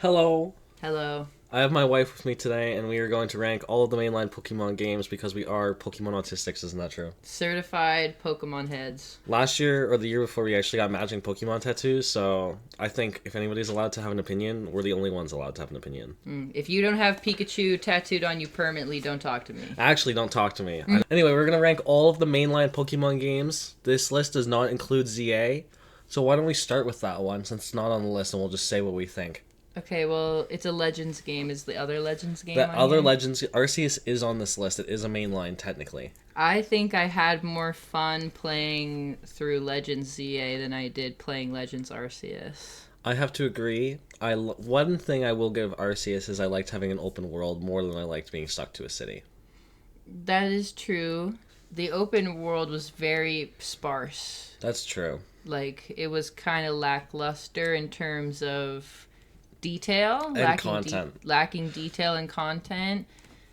Hello. Hello. I have my wife with me today, and we are going to rank all of the mainline Pokemon games because we are Pokemon autistics, isn't that true? Certified Pokemon heads. Last year, or the year before, we actually got matching Pokemon tattoos, so I think if anybody's allowed to have an opinion, we're the only ones allowed to have an opinion. If you don't have Pikachu tattooed on you permanently, don't talk to me. Actually, don't talk to me. Anyway, we're going to rank all of the mainline Pokemon games. This list does not include ZA, so why don't we start with that one, since it's not on the list, and we'll just say what we think. Okay, well, it's a Legends game. Is the other Legends game The on other here? Legends, Arceus is on this list. It is a mainline, technically. I think I had more fun playing through Legends ZA than I did playing Legends Arceus. I have to agree. One thing I will give Arceus is I liked having an open world more than I liked being stuck to a city. That is true. The open world was very sparse. That's true. Like, it was kind of lackluster in terms of detail. And content. Lacking detail and content.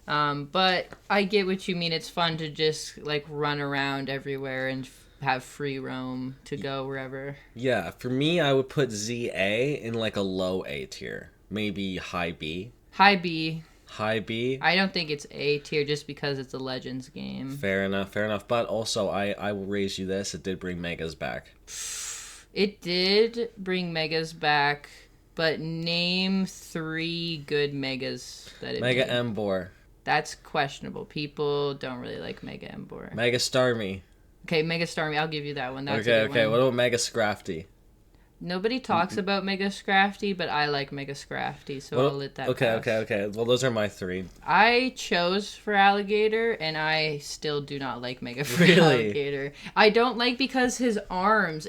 But I get what you mean. It's fun to just, like, run around everywhere and have free roam to go wherever. Yeah, for me, I would put ZA in like a low A tier. Maybe high B. High B. High B? I don't think it's A tier just because it's a Legends game. Fair enough, fair enough. But also, I will raise you this. It did bring Megas back. It did bring Megas back, but name 3 good Megas that it Mega made. Emboar. That's questionable. People don't really like Mega Emboar. Mega Starmie. Okay, Mega Starmie, I'll give you that one. That's Okay, a good okay. one. What about Mega Scrafty? Nobody talks about Mega Scrafty, but I like Mega Scrafty, so I'll let that Okay, pass. okay. Well, those are my 3. I chose for Alligator, and I still do not like Mega for Really? Alligator. I don't like because his arms,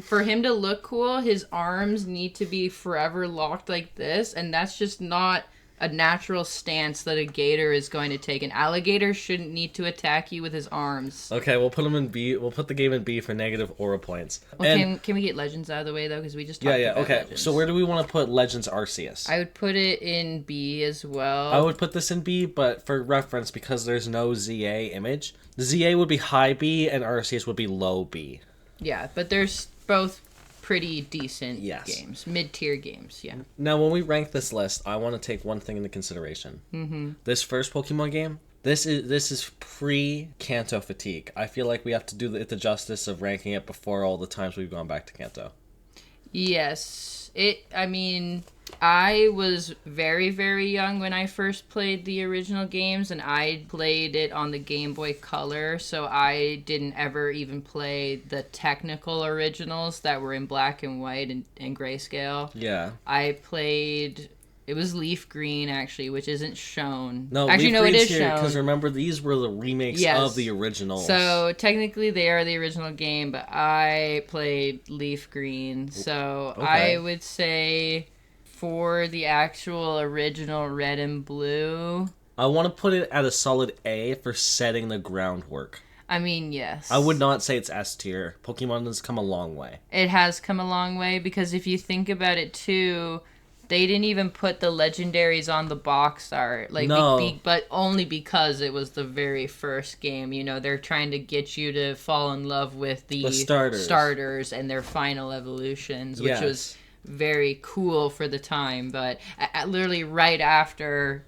for him to look cool, his arms need to be forever locked like this, and that's just not a natural stance that a gator is going to take. An alligator shouldn't need to attack you with his arms. Okay, we'll put them in B. We'll put the game in B for negative aura points. Well, And can we get Legends out of the way, though? Because we just talked about okay. Legends. So where do we want to put Legends Arceus? I would put it in B as well. I would put this in B, but for reference, because there's no ZA image, the ZA would be high B and Arceus would be low B. Yeah, but there's both pretty decent Yes. games. Mid-tier games, yeah. Now, when we rank this list, I want to take one thing into consideration. Mm-hmm. This first Pokemon game, this is pre-Kanto fatigue. I feel like we have to do it the justice of ranking it before all the times we've gone back to Kanto. Yes. I was very, very young when I first played the original games, and I played it on the Game Boy Color, so I didn't ever even play the technical originals that were in black and white and grayscale. Yeah. I played... It was Leaf Green, actually, which isn't shown. No, actually, Leaf no, it Green's is here, shown. because remember, these were the remakes Yes. of the originals. So technically they are the original game, but I played Leaf Green. So Okay. I would say for the actual original Red and Blue, I want to put it at a solid A for setting the groundwork. I mean, yes. I would not say it's S tier. Pokemon has come a long way. It has come a long way because if you think about it too, they didn't even put the legendaries on the box art. Like, No. but only because it was the very first game. You know, they're trying to get you to fall in love with the starters and their final evolutions, which was very cool for the time. But literally right after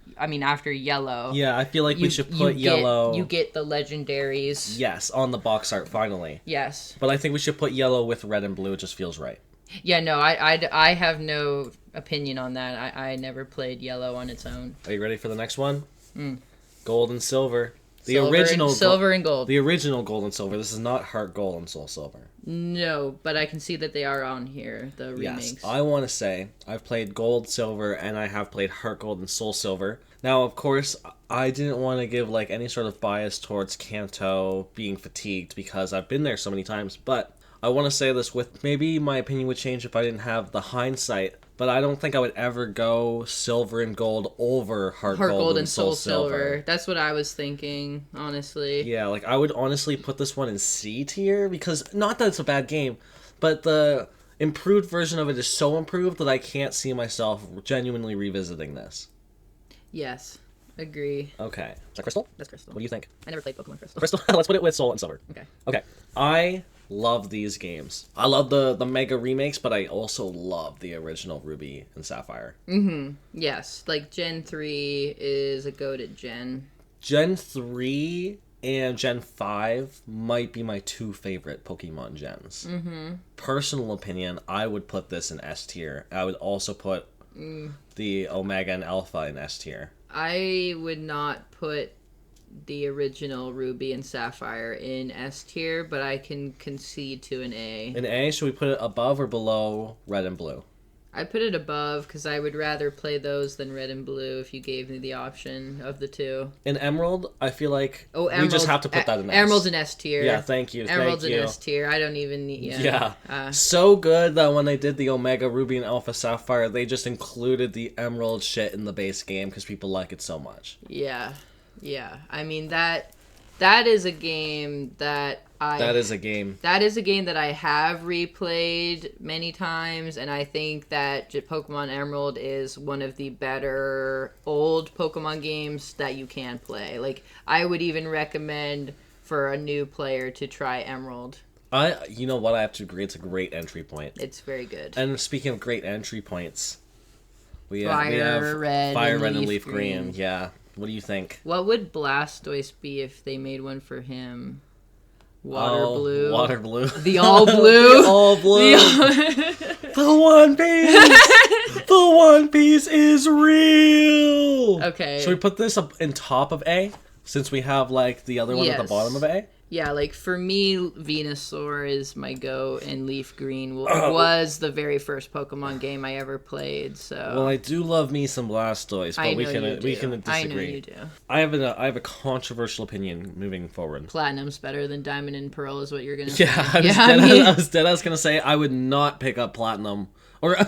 Yellow. Yeah, I feel like we should put Yellow... You get the legendaries. Yes, on the box art, finally. Yes. But I think we should put Yellow with Red and Blue. It just feels right. Yeah, no, I have no opinion on that. I never played Yellow on its own. Are you ready for the next one? Gold and Silver. Silver and Gold. The original Gold and Silver. This is not Heart Gold and Soul Silver. No, but I can see that they are on here, the Yes, remakes. I want to say I've played Gold, Silver, and I have played Heart Gold and Soul Silver. Now, of course, I didn't want to give like any sort of bias towards Kanto being fatigued because I've been there so many times, but I want to say this with maybe my opinion would change if I didn't have the hindsight, but I don't think I would ever go Silver and Gold over Heart Gold and Soul Silver. That's what I was thinking, honestly. Yeah, like I would honestly put this one in C tier because not that it's a bad game, but the improved version of it is so improved that I can't see myself genuinely revisiting this. Yes, agree. Okay. Is that Crystal? That's Crystal. What do you think? I never played Pokemon Crystal. Crystal? Let's put it with Soul and Silver. Okay. Okay. I Love these games. I love the Mega remakes, but I also love the original Ruby and Sapphire. Mm-hmm. Yes. Like, Gen 3 is a goated gen. Gen 3 and Gen 5 might be my two favorite Pokemon gens. Mm-hmm. Personal opinion, I would put this in S tier. I would also put the Omega and Alpha in S tier. I would not put the original Ruby and Sapphire in S tier, but I can concede to an A. An A? Should we put it above or below Red and Blue? I put it above because I would rather play those than Red and Blue if you gave me the option of the two. In Emerald, I feel like Emerald, we just have to put that in S. Emerald's in S tier. Yeah, thank you. Emerald's in S tier. I don't even need... Yeah. So good that when they did the Omega, Ruby, and Alpha Sapphire, they just included the Emerald shit in the base game because people like it so much. Yeah. Yeah. I mean, that is a game that That is a game that I have replayed many times, and I think that Pokemon Emerald is one of the better old Pokemon games that you can play. Like, I would even recommend for a new player to try Emerald. You know what, I have to agree, it's a great entry point. It's very good. And speaking of great entry points, we have Red, and Leaf Green. Yeah. What do you think? What would Blastoise be if they made one for him? Water Blue. Water Blue. The All Blue. The All Blue. The One Piece. The One Piece is real. Okay. Should we put this up in top of A? Since we have, like, the other one at the bottom of A? Yeah, like, for me, Venusaur is my go, and Leaf Green was the very first Pokemon game I ever played, so... Well, I do love me some Blastoise, but we can disagree. I know you do. I have a controversial opinion moving forward. Platinum's better than Diamond and Pearl is what you're gonna say. Yeah, I was gonna say I would not pick up Platinum. Or I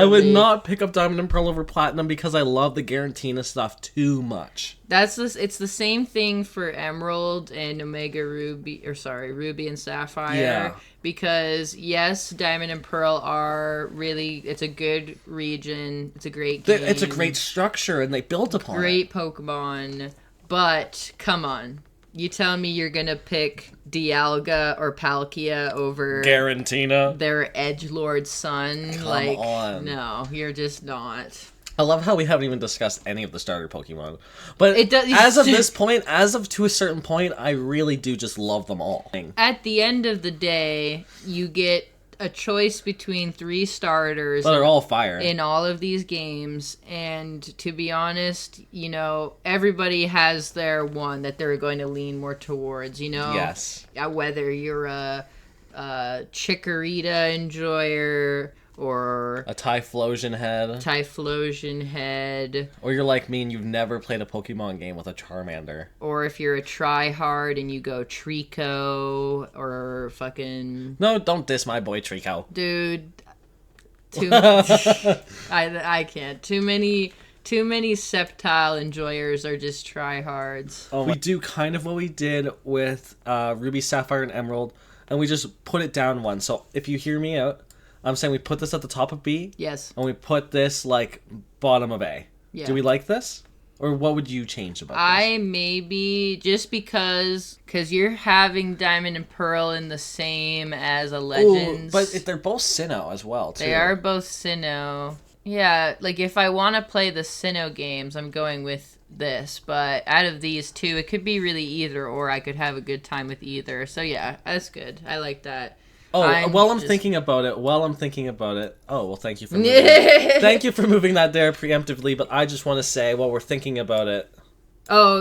would not pick up Diamond and Pearl over Platinum because I love the Garantina stuff too much. It's the same thing for Emerald and Ruby and Sapphire. Yeah. Because yes, Diamond and Pearl are really, it's a good region. It's a great game. It's a great structure and they built upon it. Great Pokemon. But come on. You tell me you're gonna pick Dialga or Palkia over Garantina, their edgelord son? Come on. No, you're just not. I love how we haven't even discussed any of the starter Pokemon. But as of this point, to a certain point, I really do just love them all. At the end of the day, you get a choice between 3 starters. But they're all fire. In all of these games. And to be honest, you know, everybody has their one that they're going to lean more towards, you know? Yes. Whether you're a Chikorita enjoyer or a Typhlosion head. Or you're like me and you've never played a Pokemon game with a Charmander. Or if you're a tryhard and you go Trico or fucking... No, don't diss my boy Trico. Dude. I can't. Too many Sceptile enjoyers are just tryhards. Oh, we do kind of what we did with Ruby, Sapphire, and Emerald, and we just put it down one. So if you hear me out, I'm saying we put this at the top of B. Yes. And we put this, like, bottom of A. Yeah. Do we like this? Or what would you change about this? I maybe, just because you're having Diamond and Pearl in the same as a Legends. Ooh, but they're both Sinnoh as well, too. They are both Sinnoh. Yeah, like, if I want to play the Sinnoh games, I'm going with this. But out of these two, it could be really either, or I could have a good time with either. So, yeah, that's good. I like that. Oh, I'm thinking about it. Oh, well, thank you for moving thank you for moving that there preemptively, but I just want to say, while we're thinking about it... Oh,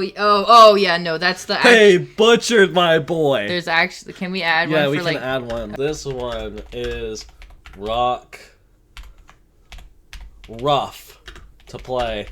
yeah, no, that's the... Hey, butchered my boy! There's actually... Can we add one? Yeah, we can add one. This one is rough to play.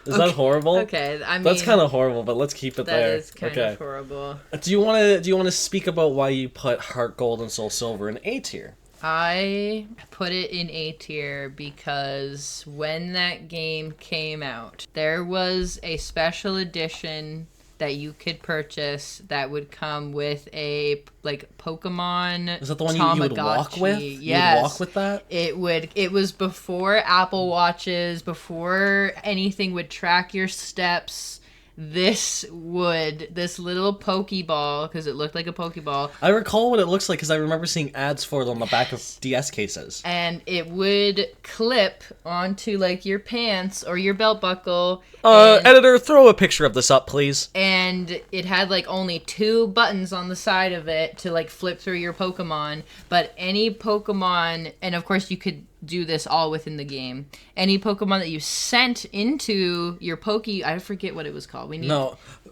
Is that horrible? Okay, I mean... That's kind of horrible, but let's keep it there. That is kind of horrible. Do you want to speak about why you put Heart Gold and Soul Silver in A tier? I put it in A tier because when that game came out, there was a special edition that you could purchase that would come with a, like, Pokemon Is that the one Tamagotchi. you would walk with? Yes. You would walk with that? It was before Apple Watches, before anything would track your steps. this little Pokeball, because it looked like a Pokeball. I recall what it looks like because I remember seeing ads for it on the back of DS cases. And it would clip onto like your pants or your belt buckle. Editor, throw a picture of this up, please. And it had like only 2 buttons on the side of it to like flip through your Pokemon. But any Pokemon, and of course you could do this all within the game. Any Pokemon that you sent into your I forget what it was called. We need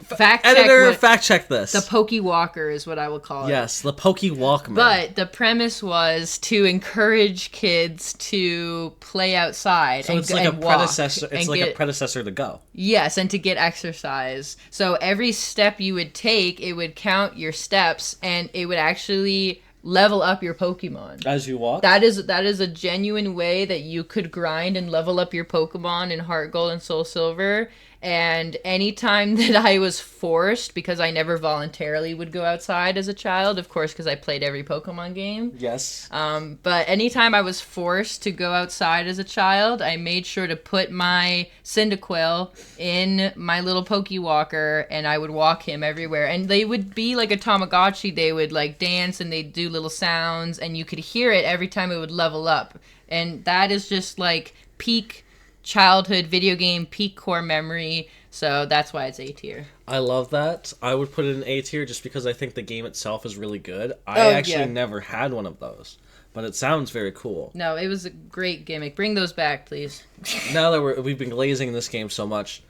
fact check this. The Pokewalker is what I will call it. Yes, the Pokewalkman. But the premise was to encourage kids to play outside. So it's like a predecessor. It's like a predecessor to Go. Yes, and to get exercise. So every step you would take, it would count your steps, and it would actually level up your Pokemon as you walk. That is a genuine way that you could grind and level up your Pokemon in Heart Gold and Soul Silver. And anytime that I was forced, because I never voluntarily would go outside as a child, of course, because I played every Pokemon game. Yes. But anytime I was forced to go outside as a child, I made sure to put my Cyndaquil in my little Pokewalker, and I would walk him everywhere. And they would be like a Tamagotchi. They would like dance, and they'd do little sounds, and you could hear it every time it would level up. And that is just like peak childhood video game, peak core memory. So that's why it's A tier. I love that. I would put it in A tier just because I think the game itself is really good. I never had one of those, but it sounds very cool. No, it was a great gimmick. Bring those back, please. Now that we've been glazing this game so much,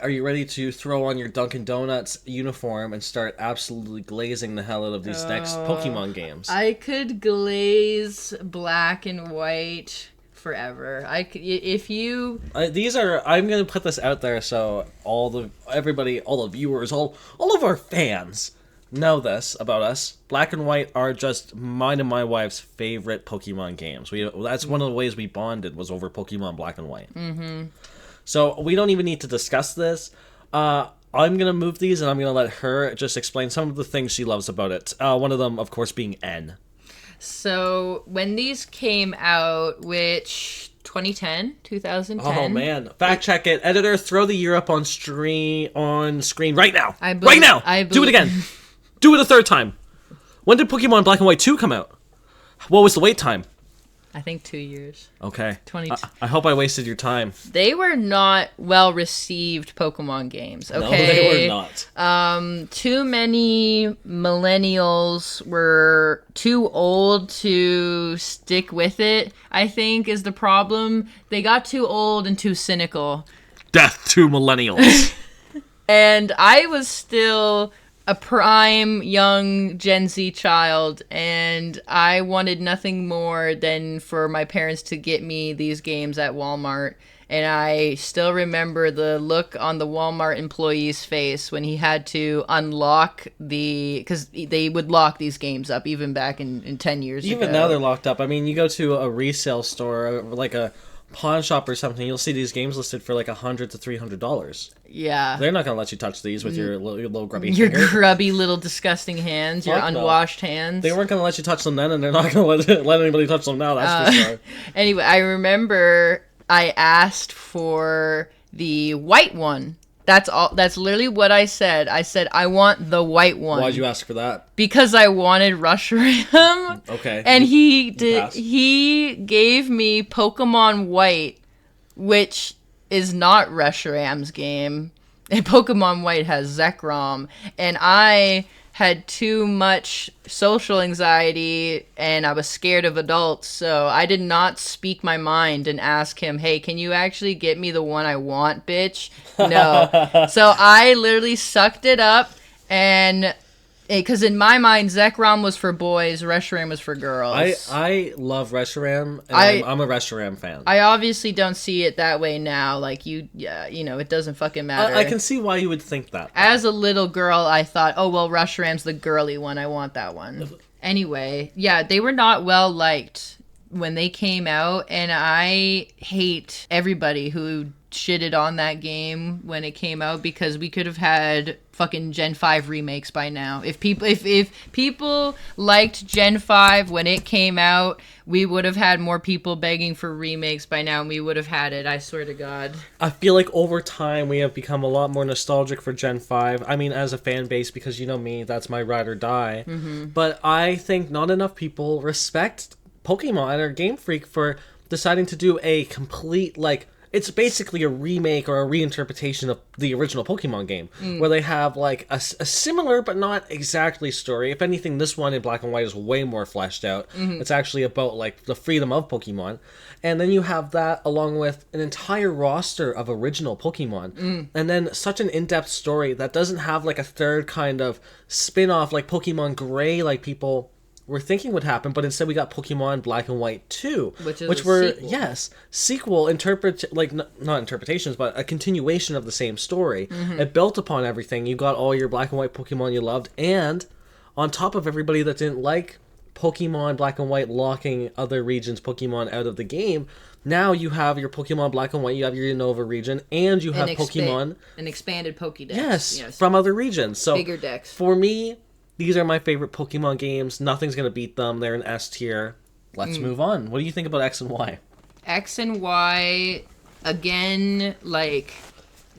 are you ready to throw on your Dunkin' Donuts uniform and start absolutely glazing the hell out of these next Pokemon games? I could glaze black and white forever. I'm gonna put this out there so all the viewers, all of our fans know this about us. Black and White are just mine and my wife's favorite Pokemon games. That's one of the ways we bonded was over Pokemon Black and White. Mm-hmm. So we don't even need to discuss this. I'm gonna move these and I'm gonna let her just explain some of the things she loves about it. One of them, of course, being N. So when these came out, which 2010. Oh man, fact check it. Editor, throw the year up on screen right now. Right now. Do it again. Do it a third time. When did Pokemon Black and White 2 come out? What was the wait time? I think 2 years. Okay. I hope I wasted your time. They were not well-received Pokemon games, okay? No, they were not. Too many millennials were too old to stick with it, I think, is the problem. They got too old and too cynical. Death to millennials. And I was still a prime young Gen Z child, and I wanted nothing more than for my parents to get me these games at Walmart. And I still remember the look on the Walmart employee's face when he had to unlock because they would lock these games up even back in 10 years ago. Even now they're locked up. I mean, you go to a resale store, like a pawn shop or something, you'll see these games listed for like $100 to $300. Yeah. They're not going to let you touch these with your little grubby finger. Your grubby little disgusting hands, your unwashed hands. They weren't going to let you touch them then, and they're not going to let anybody touch them now, that's for sure. Anyway, I remember I asked for the white one. That's literally what I said. I said, I want the white one. Why'd you ask for that? Because I wanted Reshiram. Okay. And he gave me Pokemon White, which is not Reshiram's game. And Pokemon White has Zekrom. And I had too much social anxiety and I was scared of adults, so I did not speak my mind and ask him, hey, can you actually get me the one I want, bitch? No. So I literally sucked it up, and because in my mind, Zekrom was for boys, Reshiram was for girls. I love Reshiram, and I'm a Reshiram fan. I obviously don't see it that way now. Like, it doesn't fucking matter. I can see why you would think that. As a little girl, I thought, oh, well, Reshiram's the girly one. I want that one. Anyway, yeah, they were not well liked when they came out, and I hate everybody who shitted on that game when it came out, because we could have had fucking Gen 5 remakes by now. If people liked Gen 5 when it came out, we would have had more people begging for remakes by now, and we would have had it, I swear to God. I feel like over time we have become a lot more nostalgic for Gen 5. I mean, as a fan base, because you know me, that's my ride or die. Mm-hmm. But I think not enough people respect Pokemon or Game Freak for deciding to do a complete, like, it's basically a remake or a reinterpretation of the original Pokemon game, where they have, like, a similar but not exactly story. If anything, this one in Black and White is way more fleshed out. Mm-hmm. It's actually about, like, the freedom of Pokemon. And then you have that along with an entire roster of original Pokemon. And then such an in-depth story that doesn't have, like, a third kind of spin-off like Pokemon Gray, like people were thinking would happen, but instead we got Pokemon Black and White 2, which were sequel not interpretations, but a continuation of the same story. It built upon everything. You got all your Black and White Pokemon you loved, and on top of everybody that didn't like Pokemon Black and White locking other regions Pokemon out of the game, now you have your Pokemon Black and White, you have your Unova region, and you have Pokemon an expanded Pokédex. Yes, from other regions. So bigger decks. For me, these are my favorite Pokemon games. Nothing's going to beat them. They're an S tier. Let's move on. What do you think about X and Y? X and Y, again, like,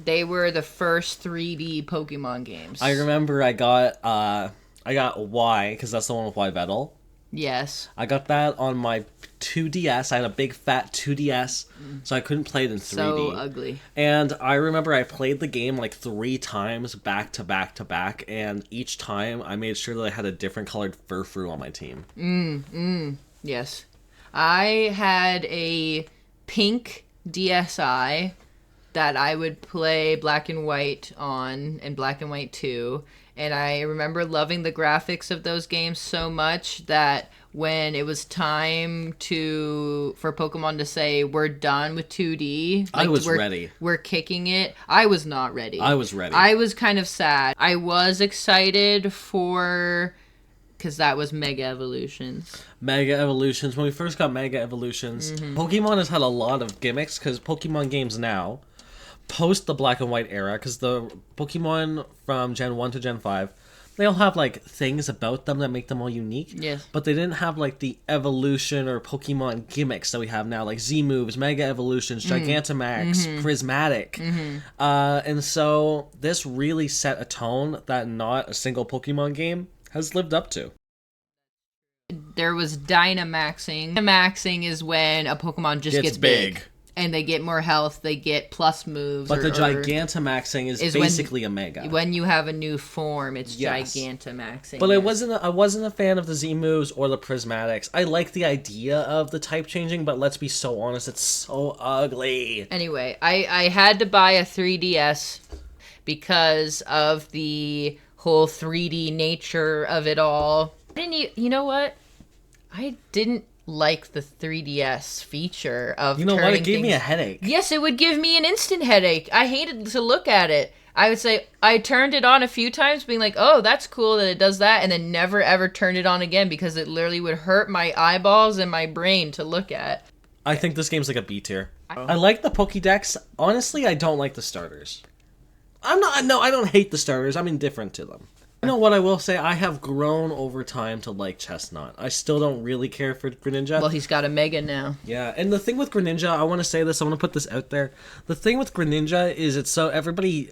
they were the first 3D Pokemon games. I remember I got Y, because that's the one with Yveltal. Yes. I got that on my 2DS. I had a big fat 2DS, so I couldn't play it in 3D. So ugly. And I remember I played the game like 3 times back to back to back, and each time I made sure that I had a different colored Furfrou on my team. Yes. I had a pink DSi that I would play Black and White on, and Black and White 2. And I remember loving the graphics of those games so much that when it was time for Pokemon to say, we're done with 2D. I was ready. We're kicking it. I was not ready. I was ready. I was kind of sad. I was excited because that was Mega Evolutions. Mega Evolutions. When we first got Mega Evolutions, Pokemon has had a lot of gimmicks, because Pokemon games now, post the Black and White era, because the Pokemon from Gen 1 to Gen 5, they all have, like, things about them that make them all unique. Yes. But they didn't have, like, the evolution or Pokemon gimmicks that we have now, like Z-moves, Mega Evolutions, Gigantamax, Prismatic. And so this really set a tone that not a single Pokemon game has lived up to. There was Dynamaxing. Dynamaxing is when a Pokemon just gets big. And they get more health, they get plus moves. But the Gigantamaxing is basically a Mega. When you have a new form, it's Gigantamaxing. But I wasn't a fan of the Z-moves or the Prismatics. I like the idea of the type changing, but let's be so honest, it's so ugly. Anyway, I had to buy a 3DS because of the whole 3D nature of it all. You know what? I didn't like the 3DS feature of it gave me a headache. Yes, it would give me an instant headache. I hated to look at it. I would say I turned it on a few times being like, oh, that's cool that it does that, and then never ever turned it on again because it literally would hurt my eyeballs and my brain to look at. I think this game's like a B tier. I like the Pokédex. Honestly, I don't like the starters. I don't hate the starters. I'm indifferent to them. You know what I will say? I have grown over time to like Chestnut. I still don't really care for Greninja. Well, he's got a Mega now. Yeah, and the thing with Greninja, I want to say this, I want to put this out there. The thing with Greninja is it's so, everybody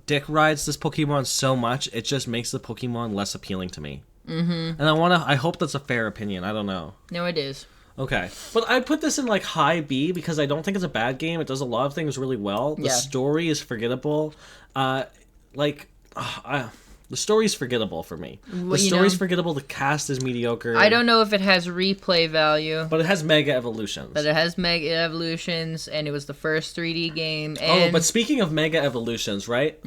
dick rides this Pokemon so much, it just makes the Pokemon less appealing to me. And I hope that's a fair opinion. I don't know. No, it is. Okay. But I put this in like high B because I don't think it's a bad game. It does a lot of things really well. The story is forgettable. The story's forgettable for me. The story's forgettable. The cast is mediocre. I don't know if it has replay value. But it has Mega Evolutions. And it was the first 3D game. But speaking of Mega Evolutions, right?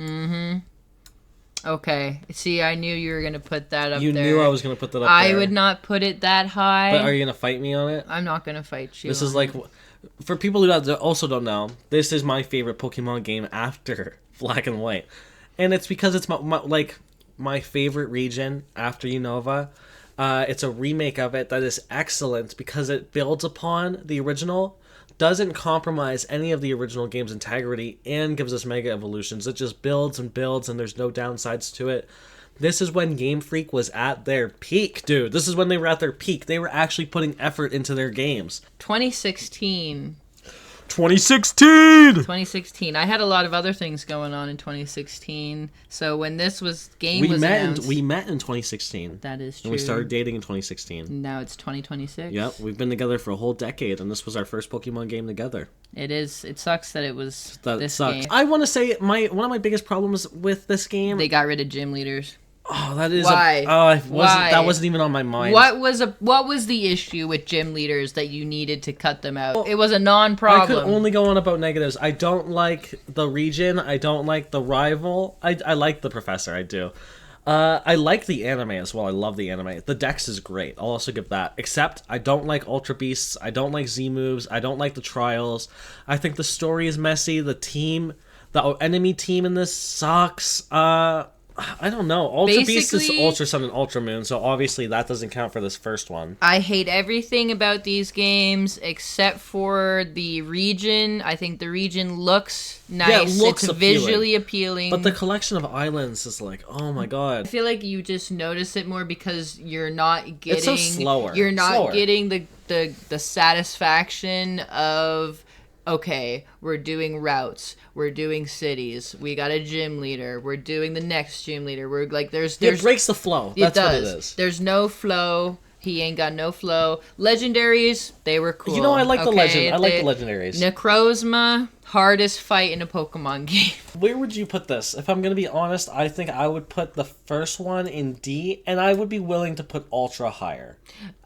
Okay. See, I knew you were going to put that up there. You knew I was going to put that up there. I would not put it that high. But are you going to fight me on it? I'm not going to fight you. This is like... For people who also don't know, this is my favorite Pokemon game after Black and White. And it's because it's my favorite region after Unova. It's a remake of it that is excellent because it builds upon the original, doesn't compromise any of the original game's integrity, and gives us Mega Evolutions. It just builds and builds, and there's no downsides to it. This is when Game Freak was at their peak, dude. This is when they were at their peak. They were actually putting effort into their games. 2016. 2016. I had a lot of other things going on in 2016. So when this game was announced, we met in 2016. That is true. And we started dating in 2016. Now it's 2026. Yep, we've been together for a whole decade, and this was our first Pokemon game together. It is. It sucks that it was this sucks. game. I want to say one of my biggest problems with this game. They got rid of gym leaders. Oh, that is why? That wasn't even on my mind. What was the issue with gym leaders that you needed to cut them out? Well, it was a non-problem. I could only go on about negatives. I don't like the region. I don't like the rival. I like the professor. I do. I like the anime as well. I love the anime. The Dex is great. I'll also give that. Except I don't like Ultra Beasts. I don't like Z moves. I don't like the trials. I think the story is messy. The enemy team in this sucks. I don't know. Ultra Beast is Ultra Sun and Ultra Moon, so obviously that doesn't count for this first one. I hate everything about these games except for the region. I think the region looks nice. Yeah, it's visually appealing. But the collection of islands is like, oh my god. I feel like you just notice it more because you're not getting... It's so slower. You're not getting the satisfaction of... Okay, we're doing routes. We're doing cities. We got a gym leader. We're doing the next gym leader. We're like, there's it breaks the flow. That's what it is. There's no flow. He ain't got no flow. Legendaries, they were cool. You know, I like the legend. I like the legendaries. Necrozma, hardest fight in a Pokemon game. Where would you put this? If I'm gonna be honest, I think I would put the first one in D, and I would be willing to put Ultra higher.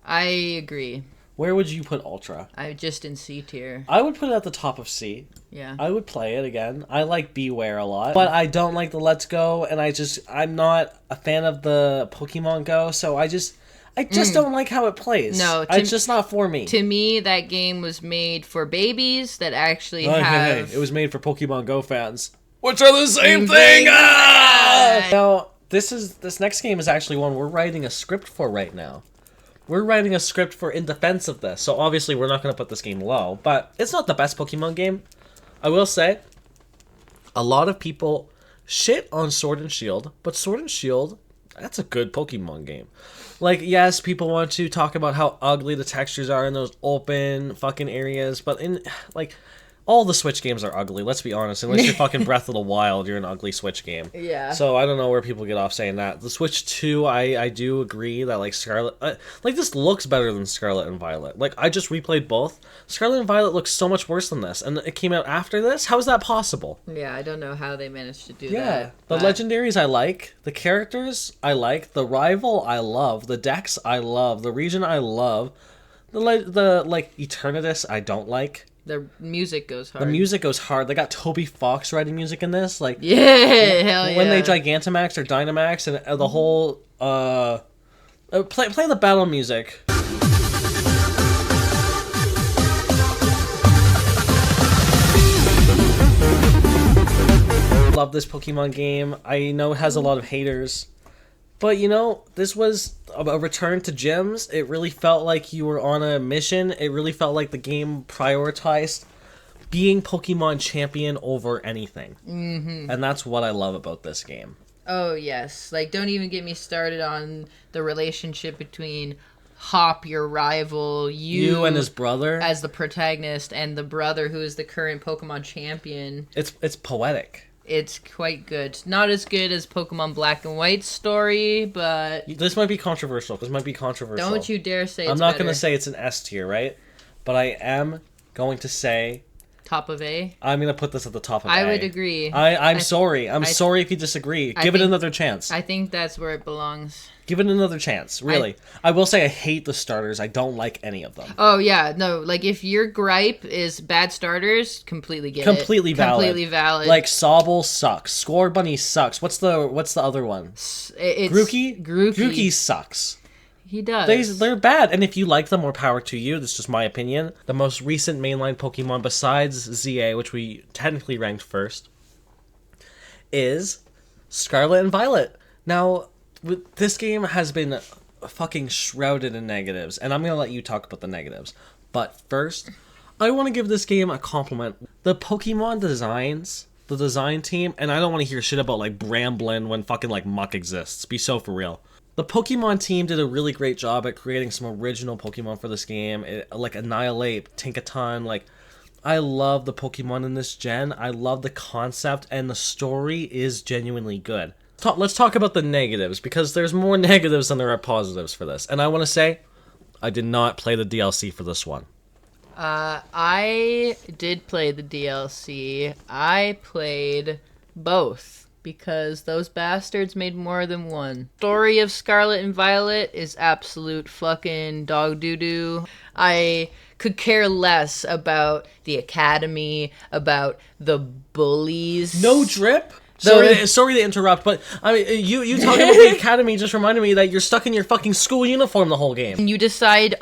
I agree. Where would you put Ultra? Just in C tier. I would put it at the top of C. Yeah. I would play it again. I like Beware a lot. But I don't like the Let's Go, and I'm not a fan of the Pokemon Go, so I just don't like how it plays. No. It's just not for me. To me, that game was made for babies that actually have... Hey. It was made for Pokemon Go fans. Which are the same thing! Ah! Now, this next game is actually one we're writing a script for right now. We're writing a script for in defense of this, so obviously we're not going to put this game low, but it's not the best Pokemon game. I will say, a lot of people shit on Sword and Shield, but Sword and Shield, that's a good Pokemon game. Like, yes, people want to talk about how ugly the textures are in those open fucking areas, but all the Switch games are ugly, let's be honest. Unless you're fucking Breath of the Wild, you're an ugly Switch game. Yeah. So I don't know where people get off saying that. The Switch 2, I do agree that, like, Scarlet... this looks better than Scarlet and Violet. Like, I just replayed both. Scarlet and Violet looks so much worse than this, and it came out after this? How is that possible? Yeah, I don't know how they managed to do that. Yeah, the legendaries I like. The characters I like. The rival I love. The decks I love. The region I love. The Eternatus I don't like. The music goes hard. The music goes hard. They got Toby Fox writing music in this. Like, yeah, hell yeah. When they Gigantamax or Dynamax and the whole play the battle music. Love this Pokemon game. I know it has a lot of haters. But, this was a return to gyms. It really felt like you were on a mission. It really felt like the game prioritized being Pokemon champion over anything. Mm-hmm. And that's what I love about this game. Oh, yes. Like, don't even get me started on the relationship between Hop, your rival, you and his brother as the protagonist, and the brother who is the current Pokemon champion. It's poetic. It's quite good. Not as good as Pokemon Black and White's story, but... This might be controversial. Don't you dare say I'm not going to say it's an S tier, right? But I am going to say... Top of A? I'm going to put this at the top of A. I would agree. I'm sorry. I'm sorry if you disagree. Give it another chance. I think that's where it belongs. Give it another chance, really. I will say I hate the starters. I don't like any of them. Oh, yeah. No, like, if your gripe is bad starters, completely get Completely it. Valid. Completely valid. Like, Sobble sucks. Score Bunny sucks. What's the other one? It's Grookey? Grookey sucks. He does. They're bad, and if you like them, more power to you. This is just my opinion. The most recent mainline Pokemon besides ZA, which we technically ranked first, is Scarlet and Violet. Now, this game has been fucking shrouded in negatives, and I'm going to let you talk about the negatives. But first, I want to give this game a compliment. The Pokemon designs the design team, and I don't want to hear shit about like Bramblin when fucking like Muck exists. Be so for real. The Pokemon team did a really great job at creating some original Pokemon for this game, like Annihilate, Tinkaton. Like, I love the Pokemon in this gen. I love the concept, and the story is genuinely good. Let's talk about the negatives, because there's more negatives than there are positives for this. And I want to say, I did not play the DLC for this one. I did play the DLC. I played both because those bastards made more than one. Story of Scarlet and Violet is absolute fucking dog doo-doo. I could care less about the academy, about the bullies. No drip? Sorry to interrupt, but I mean, you talking about the academy just reminded me that you're stuck in your fucking school uniform the whole game. And you decide,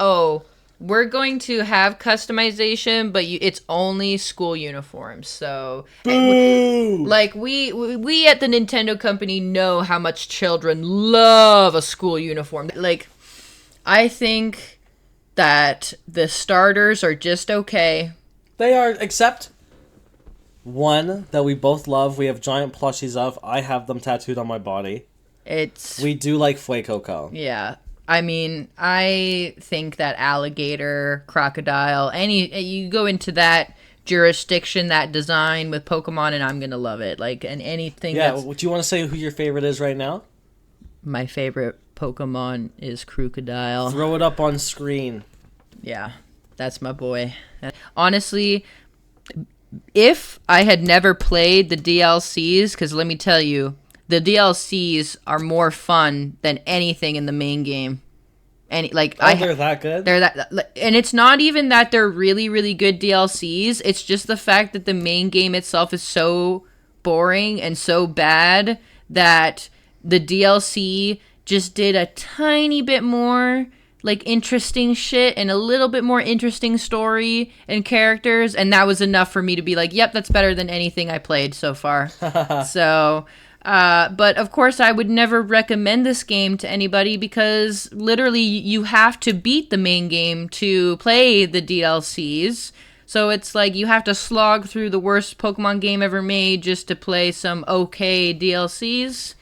we're going to have customization, but it's only school uniforms. So, like we at the Nintendo company know how much children love a school uniform. Like, I think that the starters are just okay. They are, except one that we both love. We have giant plushies of. I have them tattooed on my body. We do like Fuecoco. Yeah. I mean, I think that alligator, crocodile, you go into that jurisdiction, that design with Pokemon, and I'm gonna love it. Like, and anything. Yeah. Do you want to say who your favorite is right now? My favorite Pokemon is Crocodile. Throw it up on screen. Yeah, that's my boy. Honestly, if I had never played the DLCs, because let me tell you, the DLCs are more fun than anything in the main game. And they're that good? They're that, and it's not even that they're really, really good DLCs. It's just the fact that the main game itself is so boring and so bad that the DLC just did a tiny bit more like interesting shit and a little bit more interesting story and characters, and that was enough for me to be like, yep, that's better than anything I played so far. So but of course I would never recommend this game to anybody, because literally you have to beat the main game to play the DLCs. So it's like you have to slog through the worst Pokemon game ever made just to play some okay DLCs.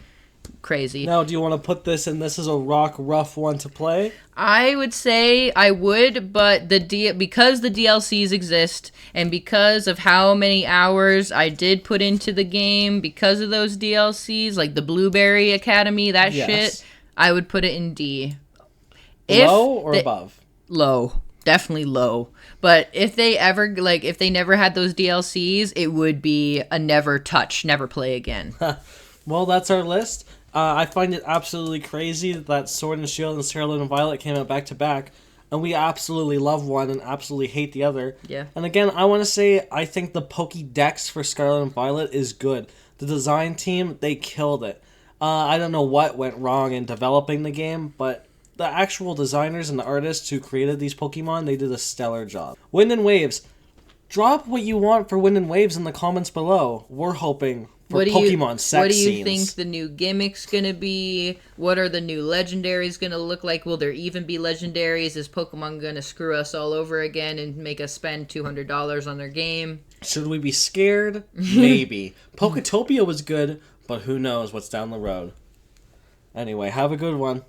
Crazy. Now, do you want to put this in this is a rough one to play? I would say I would, but because the DLCs exist, and because of how many hours I did put into the game, because of those DLCs, like the Blueberry Academy, shit, I would put it in D. Low or above? Low. Definitely low. But if they never had those DLCs, it would be a never play again. Well, that's our list. I find it absolutely crazy that Sword and Shield and Scarlet and Violet came out back to back, and we absolutely love one and absolutely hate the other. Yeah. And again, I want to say I think the Pokédex for Scarlet and Violet is good. The design team, they killed it. I don't know what went wrong in developing the game, but the actual designers and the artists who created these Pokemon, they did a stellar job. Wind and Waves. Drop what you want for Wind and Waves in the comments below. We're hoping for Pokemon sex scenes. What do you think the new gimmick's gonna be? What are the new legendaries gonna look like? Will there even be legendaries? Is Pokemon gonna screw us all over again and make us spend $200 on their game? Should we be scared? Maybe. Poketopia was good, but who knows what's down the road. Anyway, have a good one.